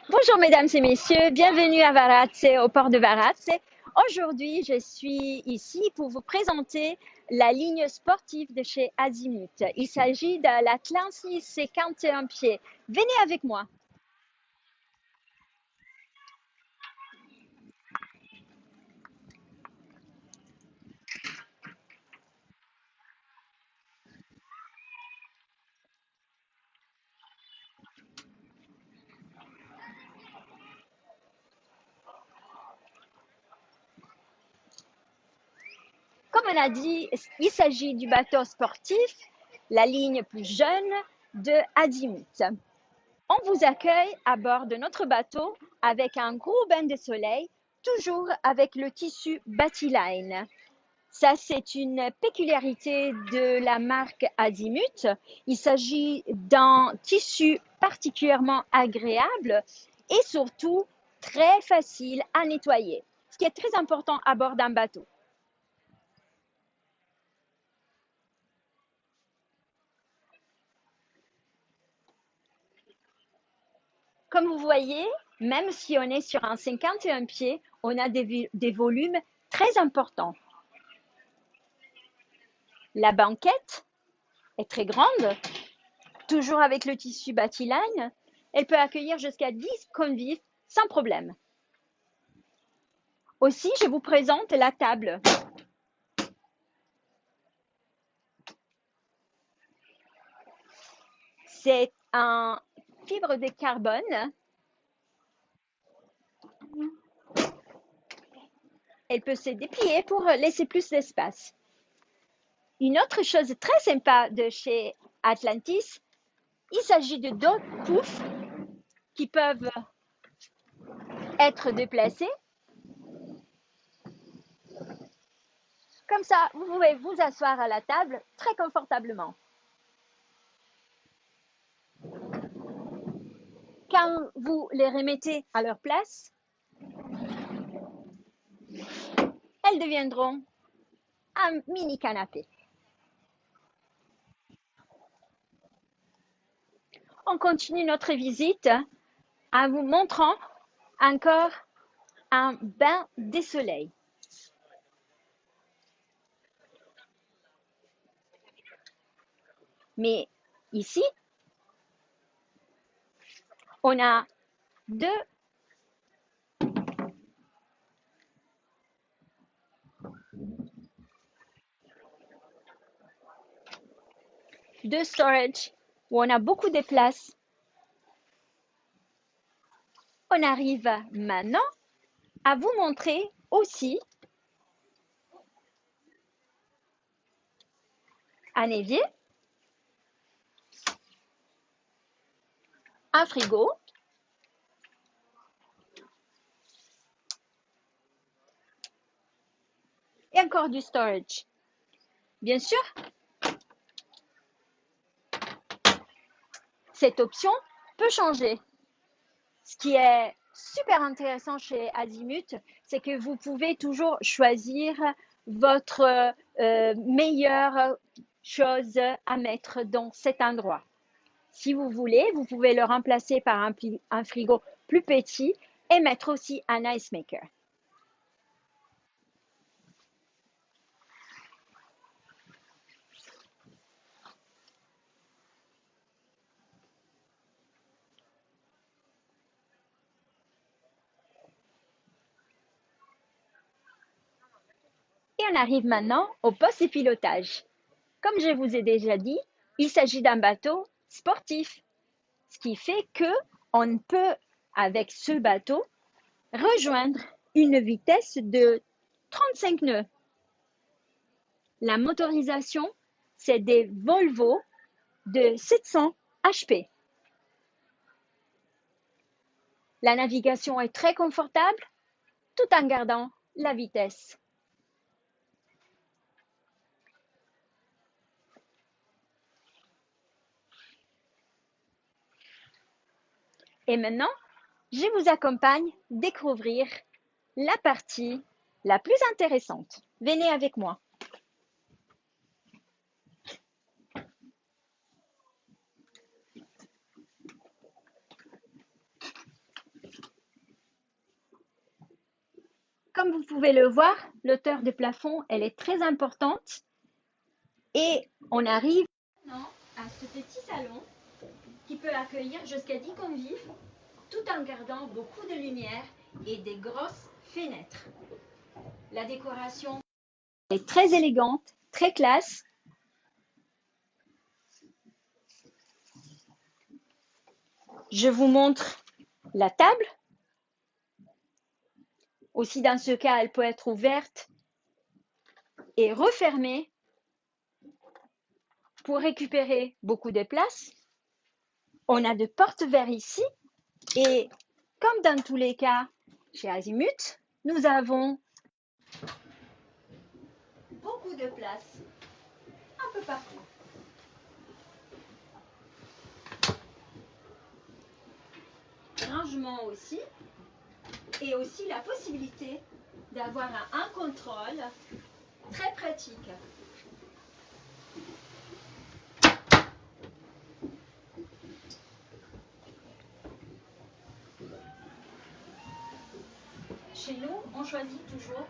Bonjour mesdames et messieurs, bienvenue à Varazze, au port de Varazze. Aujourd'hui, je suis ici pour vous présenter la ligne sportive de chez Azimut. Il s'agit de l'Atlantis 51 pieds. Venez avec moi. Comme on a dit, il s'agit du bateau sportif, la ligne plus jeune de Azimut. On vous accueille à bord de notre bateau avec un gros bain de soleil, toujours avec le tissu Batyline. Ça, c'est une peculiarité de la marque Azimut. Il s'agit d'un tissu particulièrement agréable et surtout très facile à nettoyer, ce qui est très important à bord d'un bateau. Comme vous voyez, même si on est sur un 51 pieds, on a des volumes très importants. La banquette est très grande, toujours avec le tissu Batyline. Elle peut accueillir jusqu'à 10 convives sans problème. Aussi, je vous présente la table. C'est un fibre de carbone. Elle peut se déplier pour laisser plus d'espace. Une autre chose très sympa de chez Atlantis, il s'agit de deux poufs qui peuvent être déplacés. Comme ça, vous pouvez vous asseoir à la table très confortablement. Quand vous les remettez à leur place, elles deviendront un mini canapé. On continue notre visite en vous montrant encore un bain de soleil. Mais ici, on a deux, deux storage où on a beaucoup de place. On arrive maintenant à vous montrer aussi un évier, un frigo et encore du storage. Bien sûr, cette option peut changer. Ce qui est super intéressant chez Azimut, c'est que vous pouvez toujours choisir votre meilleure chose à mettre dans cet endroit. Si vous voulez, vous pouvez le remplacer par un frigo plus petit et mettre aussi un ice maker. Et on arrive maintenant au poste de pilotage. Comme je vous ai déjà dit, il s'agit d'un bateau sportif, ce qui fait que on peut, avec ce bateau, rejoindre une vitesse de 35 nœuds. La motorisation, c'est des Volvo de 700 HP. La navigation est très confortable tout en gardant la vitesse. Et maintenant, je vous accompagne découvrir la partie la plus intéressante. Venez avec moi. Comme vous pouvez le voir, l'hauteur du plafond, elle est très importante. Et on arrive maintenant à ce petit salon qui peut accueillir jusqu'à 10 convives, tout en gardant beaucoup de lumière et des grosses fenêtres. La décoration est très élégante, très classe. Je vous montre la table. Aussi, dans ce cas, elle peut être ouverte et refermée pour récupérer beaucoup de place. On a de porte-verres ici et comme dans tous les cas chez Azimut, nous avons beaucoup de place un peu partout. Rangement aussi et aussi la possibilité d'avoir un contrôle très pratique. Chez nous, on choisit toujours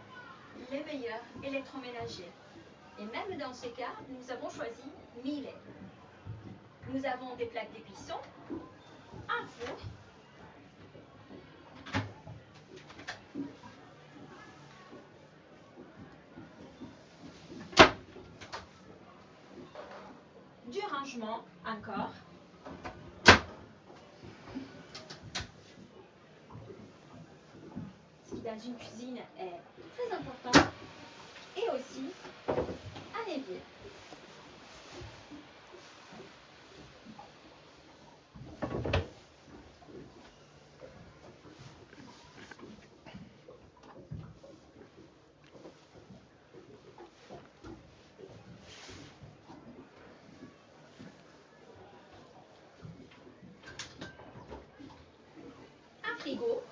les meilleurs électroménagers. Et même dans ces cas, nous avons choisi Miele. Nous avons des plaques de cuisson, un four, du rangement encore, ce qui dans une cuisine est très important, et aussi un évier. Un frigo,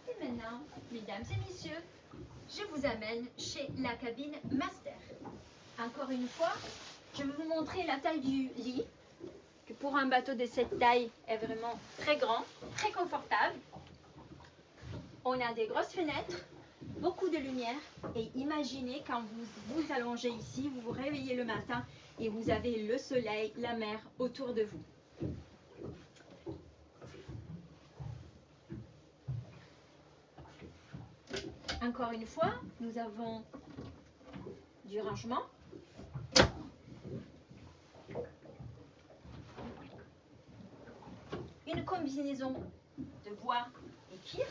et maintenant, mesdames et messieurs, je vous amène chez la cabine master. Encore une fois, je vais vous montrer la taille du lit, que pour un bateau de cette taille est vraiment très grand, très confortable. On a des grosses fenêtres, beaucoup de lumière et imaginez quand vous vous allongez ici, vous vous réveillez le matin et vous avez le soleil, la mer autour de vous. Encore une fois, nous avons du rangement. Une combinaison de bois et cuir.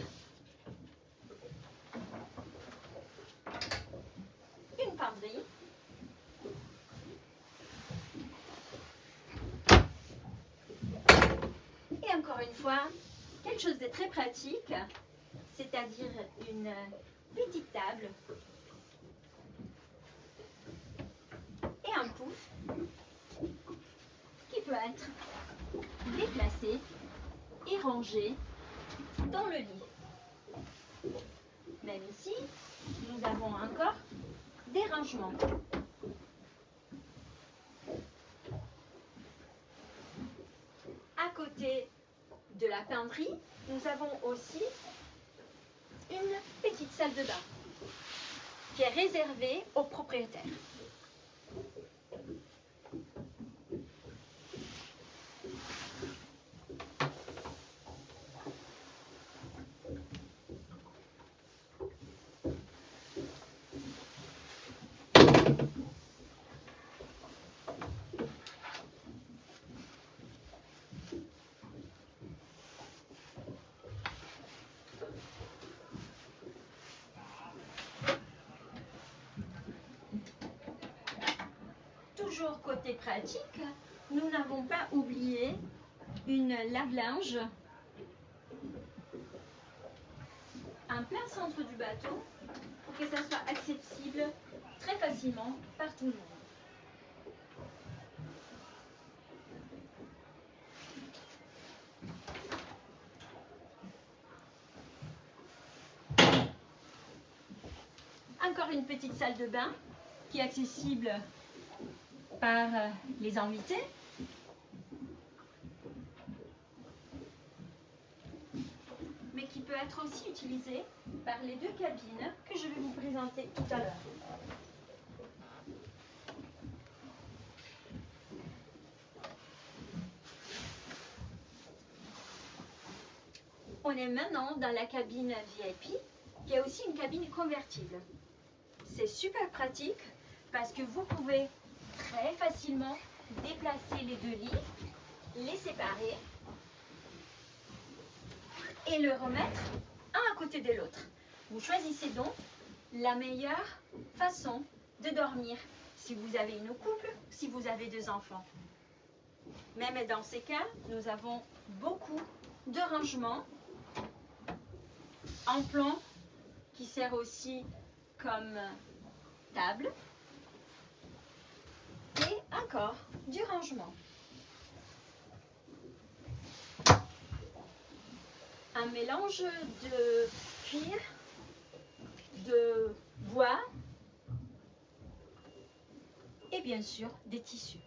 Une penderie. Et encore une fois, quelque chose de très pratique, c'est-à-dire une petite table et un pouf qui peut être déplacé et rangé dans le lit. Même ici, nous avons encore des rangements. À côté de la penderie, nous avons aussi une petite salle de bain qui est réservée aux propriétaires. Toujours côté pratique, nous n'avons pas oublié une lave-linge en plein centre du bateau pour que ça soit accessible très facilement par tout le monde. Encore une petite salle de bain qui est accessible par les invités. Mais qui peut être aussi utilisé par les deux cabines que je vais vous présenter tout à l'heure. On est maintenant dans la cabine VIP, qui est aussi une cabine convertible. C'est super pratique parce que vous pouvez très facilement déplacer les deux lits, les séparer et le remettre un à côté de l'autre. Vous choisissez donc la meilleure façon de dormir si vous avez une couple, si vous avez deux enfants. Même dans ces cas, nous avons beaucoup de rangements en plan qui sert aussi comme table et encore du rangement. Un mélange de cuir, de bois et bien sûr des tissus.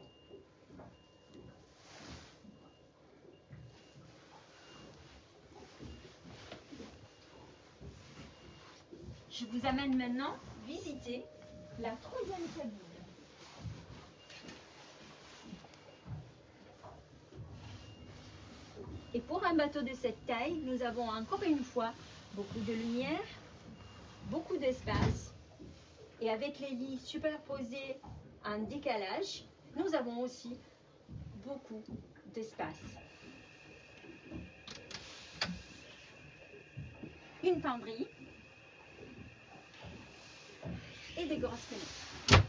Je vous amène maintenant visiter la troisième cabine. Et pour un bateau de cette taille, nous avons encore une fois beaucoup de lumière, beaucoup d'espace. Et avec les lits superposés en décalage, nous avons aussi beaucoup d'espace. Une penderie et des grosses fenêtres.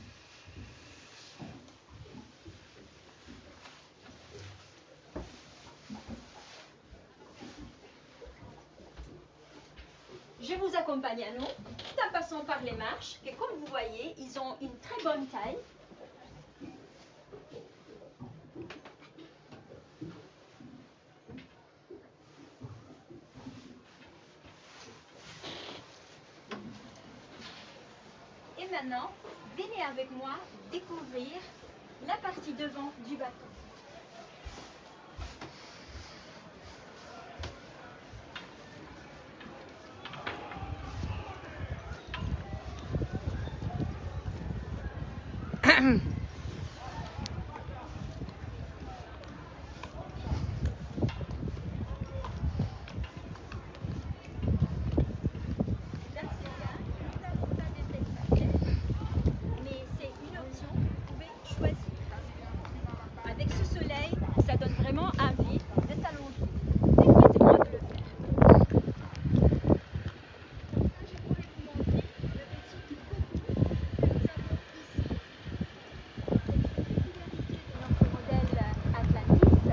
Je vous accompagne à nous, tout en passant par les marches, et comme vous voyez, ils ont une très bonne taille. Et maintenant, venez avec moi découvrir la partie devant du bateau. Mais c'est une option que vous pouvez choisir. Avec ce soleil, ça donne vraiment envie de s'allonger. Permettez-moi de le faire. Je pourrais vous montrer le petit cockpit que nous avons ici. C'est une particularité de notre modèle Atlantis,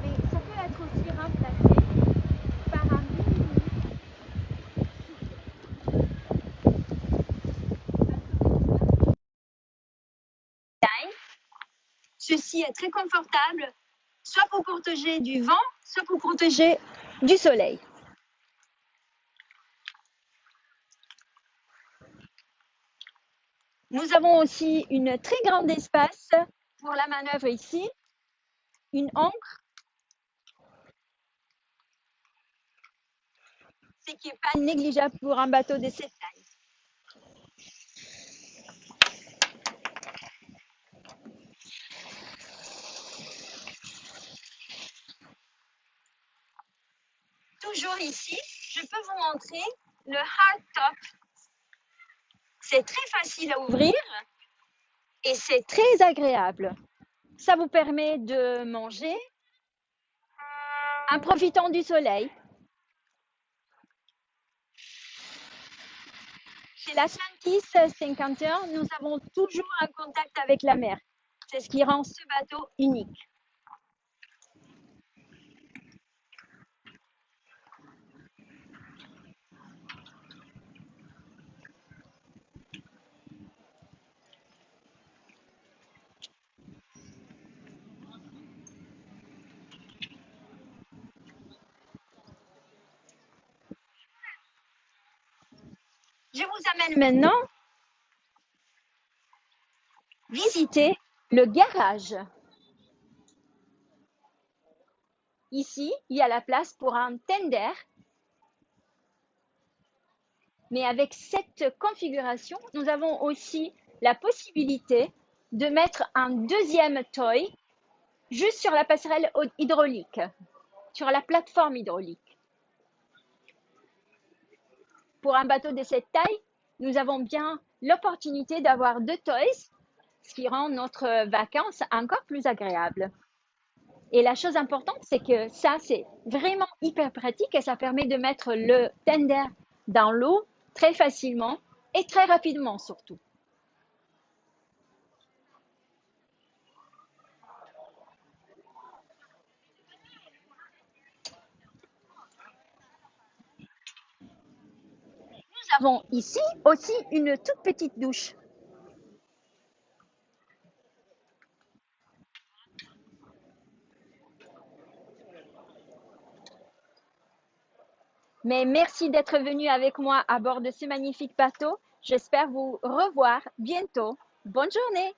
mais ça peut être aussi remplacé par un mini design. Ceci est très confortable, soit pour protéger du vent, soit pour protéger du soleil. Nous avons aussi une très grande espace pour la manœuvre ici, une ancre, ce qui n'est pas négligeable pour un bateau de cette taille. Toujours ici, je peux vous montrer le hardtop. C'est très facile à ouvrir et c'est très agréable. Ça vous permet de manger en profitant du soleil. Chez l'Atlantis 51, nous avons toujours un contact avec la mer. C'est ce qui rend ce bateau unique. Je vous amène maintenant visiter le garage. Ici, il y a la place pour un tender, mais avec cette configuration, nous avons aussi la possibilité de mettre un deuxième toy juste sur la passerelle hydraulique, sur la plateforme hydraulique. Pour un bateau de cette taille, nous avons bien l'opportunité d'avoir deux toys, ce qui rend notre vacances encore plus agréable. Et la chose importante, c'est que ça, c'est vraiment hyper pratique et ça permet de mettre le tender dans l'eau très facilement et très rapidement surtout. Nous avons ici aussi une toute petite douche. Mais merci d'être venu avec moi à bord de ce magnifique bateau. J'espère vous revoir bientôt. Bonne journée!